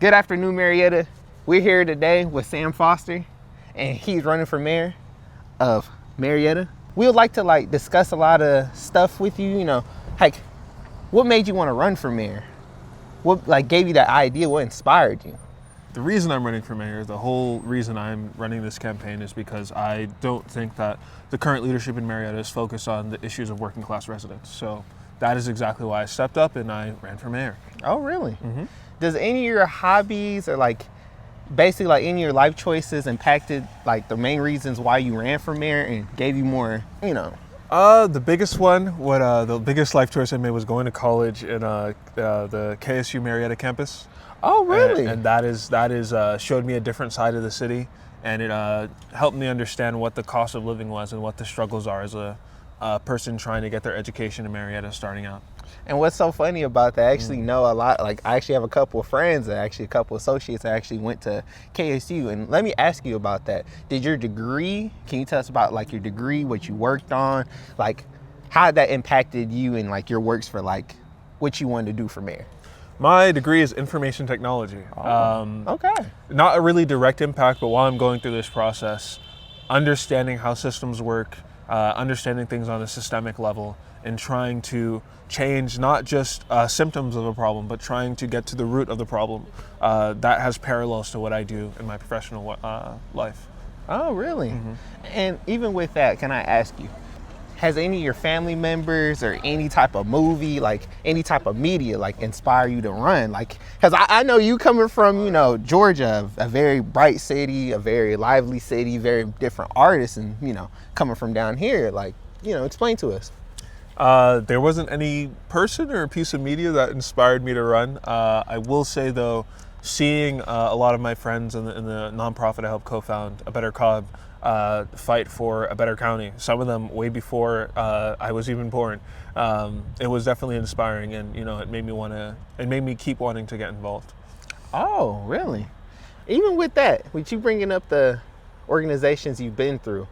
Good afternoon, Marietta. We're here today with Sam Foster, and he's running for mayor of Marietta. We would like to discuss a lot of stuff with you. What made you want to run for mayor? What gave you that idea? What inspired you? The reason I'm running for mayor, the whole reason I'm running this campaign is because I don't think that the current leadership in Marietta is focused on the issues of working class residents. So that is exactly why I stepped up and I ran for mayor. Oh, really? Mm-hmm. Does any of your hobbies or basically any of your life choices impacted the main reasons why you ran for mayor and gave you more, The biggest one, the biggest life choice I made was going to college in the KSU Marietta campus. Oh, really? And that is showed me a different side of the city, and it helped me understand what the cost of living was and what the struggles are as a person trying to get their education in Marietta starting out. And what's so funny about that, I actually know a lot, I actually have a couple of friends, a couple of associates that actually went to KSU. And let me ask you about that. Did your degree, can you tell us about your degree, what you worked on, how that impacted you and your works for what you wanted to do for mayor? My degree is information technology. Okay. Not a really direct impact, but while I'm going through this process, understanding how systems work, understanding things on a systemic level, and trying to change not just symptoms of a problem, but trying to get to the root of the problem. That has parallels to what I do in my professional life. Oh, really? Mm-hmm. And even with that, can I ask you, has any of your family members or any type of movie, any type of media, inspire you to run? Because I know you coming from, Georgia, a very bright city, a very lively city, very different artists, and, coming from down here, explain to us. There wasn't any person or piece of media that inspired me to run. I will say, though, seeing a lot of my friends in the nonprofit I helped co-found, A Better Cobb, fight for a better county, some of them way before I was even born, it was definitely inspiring, and it made me keep wanting to get involved. Oh, really? Even with that, with you bringing up the organizations you've been through,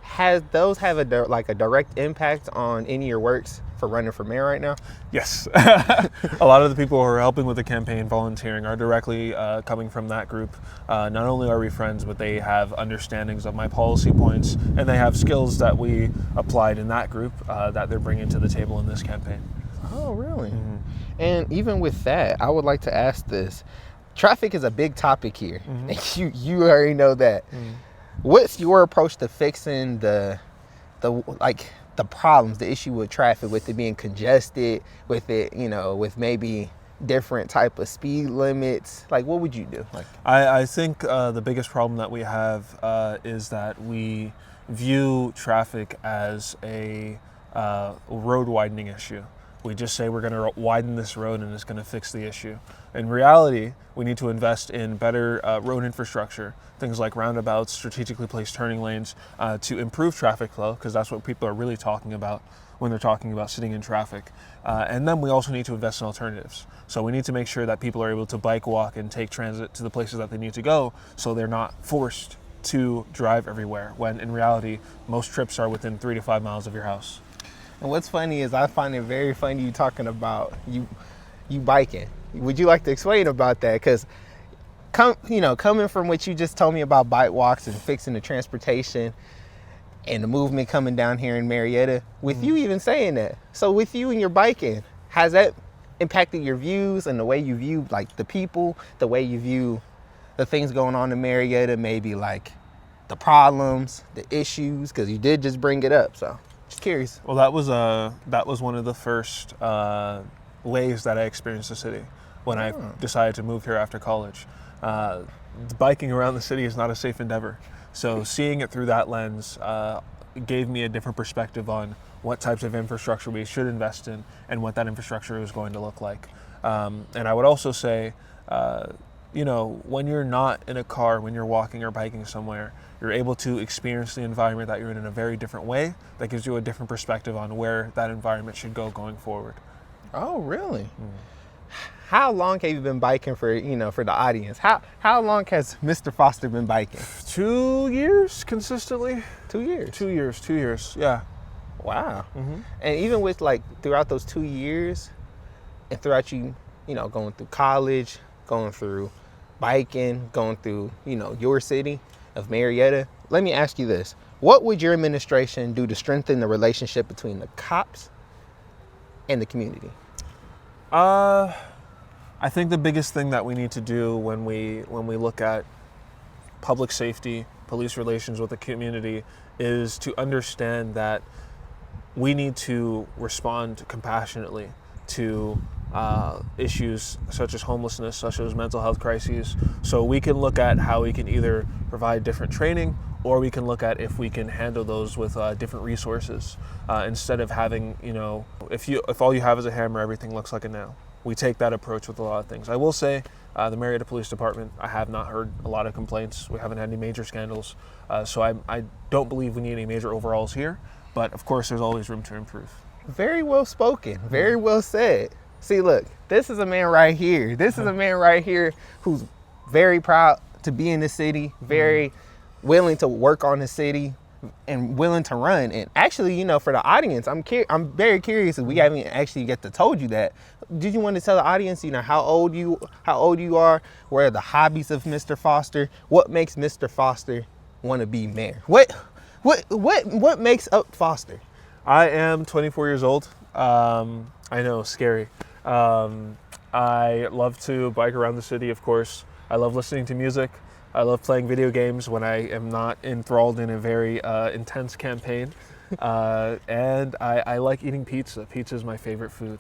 has those have a direct impact on any of your works for running for mayor right now? Yes. A lot of the people who are helping with the campaign, volunteering, are directly coming from that group. Not only are we friends, but they have understandings of my policy points, and they have skills that we applied in that group that they're bringing to the table in this campaign. Oh, really? Mm-hmm. And even with that, I would like to ask this. Traffic is a big topic here. Mm-hmm. And you already know that. Mm-hmm. What's your approach to fixing the problems, the issue with traffic, with it being congested, with it, with maybe different type of speed limits? What would you do? I think the biggest problem that we have is that we view traffic as a road widening issue. We just say we're going to widen this road and it's going to fix the issue. In reality, we need to invest in better road infrastructure, things like roundabouts, strategically placed turning lanes, to improve traffic flow, because that's what people are really talking about when they're talking about sitting in traffic. And then we also need to invest in alternatives. So we need to make sure that people are able to bike, walk, and take transit to the places that they need to go, so they're not forced to drive everywhere, when in reality, most trips are within 3 to 5 miles of your house. And what's funny is I find it very funny you talking about you biking. Would you like to explain about that? Because coming from what you just told me about bike walks and fixing the transportation and the movement coming down here in Marietta, with you even saying that, so with you and your biking, has that impacted your views and the way you view the people, the way you view the things going on in Marietta, maybe the problems, the issues? Because you did just bring it up, so just curious. Well, that was one of the first ways that I experienced the city when I decided to move here after college. Biking around the city is not a safe endeavor. So seeing it through that lens gave me a different perspective on what types of infrastructure we should invest in and what that infrastructure is going to look like. And I would also say, when you're not in a car, when you're walking or biking somewhere, you're able to experience the environment that you're in a very different way. That gives you a different perspective on where that environment should go going forward. Oh, really? How long have you been biking for the audience? How long has Mr. Foster been biking? 2 years consistently. 2 years? 2 years, 2 years, yeah. Wow. And even with throughout those 2 years and throughout you going through college, going through biking, going through, your city of Marietta. Let me ask you this. What would your administration do to strengthen the relationship between the cops and the community? I think the biggest thing that we need to do when we look at public safety, police relations with the community, is to understand that we need to respond compassionately to issues such as homelessness, such as mental health crises. So we can look at how we can either provide different training, or we can look at if we can handle those with different resources. Instead of having, if all you have is a hammer, everything looks like a nail. We take that approach with a lot of things. I will say, the Marietta Police Department, I have not heard a lot of complaints. We haven't had any major scandals. So I don't believe we need any major overhauls here, but of course there's always room to improve. Very well spoken, very well said. See, look, this is a man right here. This is a man right here who's very proud to be in the city, very willing to work on the city, and willing to run. And actually, for the audience, I'm very curious. We haven't actually get to told you that. Did you want to tell the audience, how old you are? What are the hobbies of Mr. Foster? What makes Mr. Foster want to be mayor? What makes up Foster? I am 24 years old. I know, scary. I love to bike around the city, of course. I love listening to music. I love playing video games when I am not enthralled in a very intense campaign. And I like eating pizza. Pizza is my favorite food.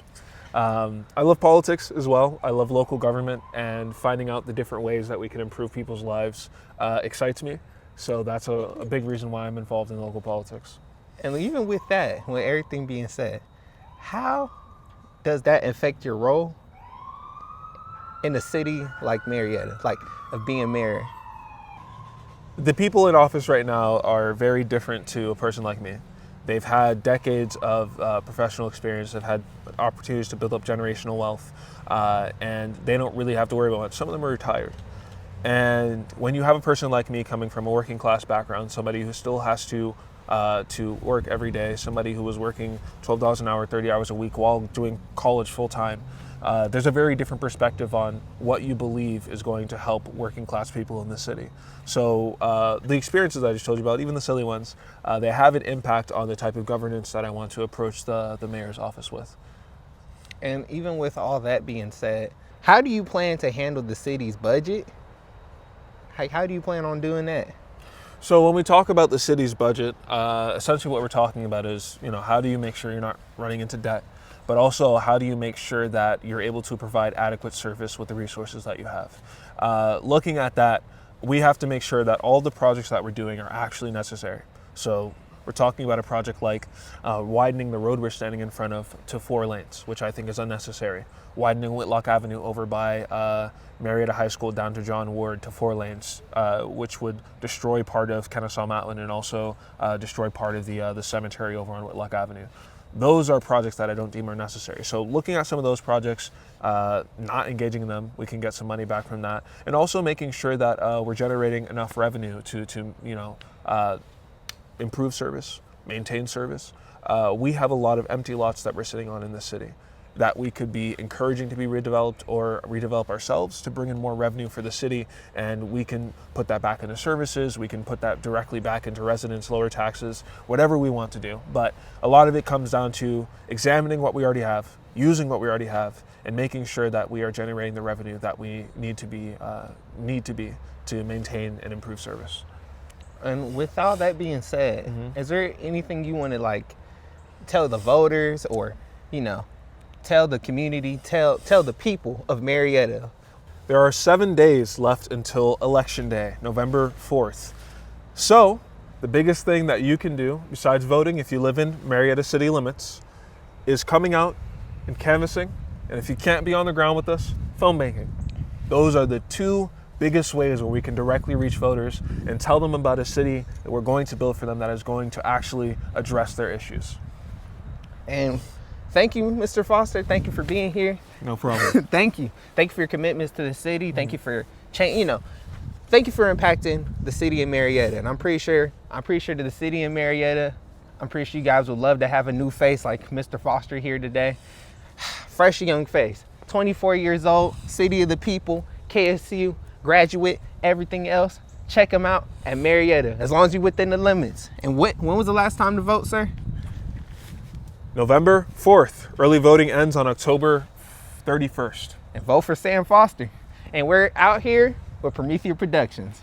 I love politics as well. I love local government, and finding out the different ways that we can improve people's lives excites me. So that's a big reason why I'm involved in local politics. And even with that, with everything being said, how does that affect your role in a city like Marietta, like of being mayor? The people in office right now are very different to a person like me. They've had decades of professional experience. They've had opportunities to build up generational wealth, and they don't really have to worry about it. Some of them are retired. And when you have a person like me coming from a working class background, somebody who still has to work every day, somebody who was working $12 an hour, 30 hours a week while doing college full time, there's a very different perspective on what you believe is going to help working class people in the city. So the experiences I just told you about, even the silly ones, they have an impact on the type of governance that I want to approach the mayor's office with. And even with all that being said, how do you plan to handle the city's budget? How do you plan on doing that? So when we talk about the city's budget, essentially what we're talking about is, how do you make sure you're not running into debt, but also how do you make sure that you're able to provide adequate service with the resources that you have? Looking at that, we have to make sure that all the projects that we're doing are actually necessary. So we're talking about a project like widening the road we're standing in front of to 4 lanes, which I think is unnecessary. Widening Whitlock Avenue over by Marietta High School down to John Ward to 4 lanes, which would destroy part of Kennesaw Mountain and also destroy part of the cemetery over on Whitlock Avenue. Those are projects that I don't deem are necessary. So looking at some of those projects, not engaging in them, we can get some money back from that, and also making sure that we're generating enough revenue to improve service, maintain service. We have a lot of empty lots that we're sitting on in this city that we could be encouraging to be redeveloped or redevelop ourselves to bring in more revenue for the city, and we can put that back into services, we can put that directly back into residents, lower taxes, whatever we want to do. But a lot of it comes down to examining what we already have, using what we already have, and making sure that we are generating the revenue that we need to be to maintain and improve service. And with all that being said, is there anything you want to tell the voters, or tell the community, tell the people of Marietta? There are 7 days left until Election Day, November 4th. So the biggest thing that you can do, besides voting if you live in Marietta city limits, is coming out and canvassing. And if you can't be on the ground with us, phone banking. Those are the 2 biggest ways where we can directly reach voters and tell them about a city that we're going to build for them that is going to actually address their issues. And thank you, Mr. Foster. Thank you for being here. No problem. Thank you. Thank you for your commitments to the city. Thank you for thank you for impacting the city of Marietta. And I'm pretty sure to the city of Marietta, I'm pretty sure you guys would love to have a new face like Mr. Foster here today. Fresh young face. 24 years old, city of the people, KSU, graduate, everything else, check them out at Marietta, as long as you're within the limits. And when was the last time to vote, sir? November 4th. Early voting ends on October 31st. And vote for Sam Foster. And we're out here with Promethia Productions.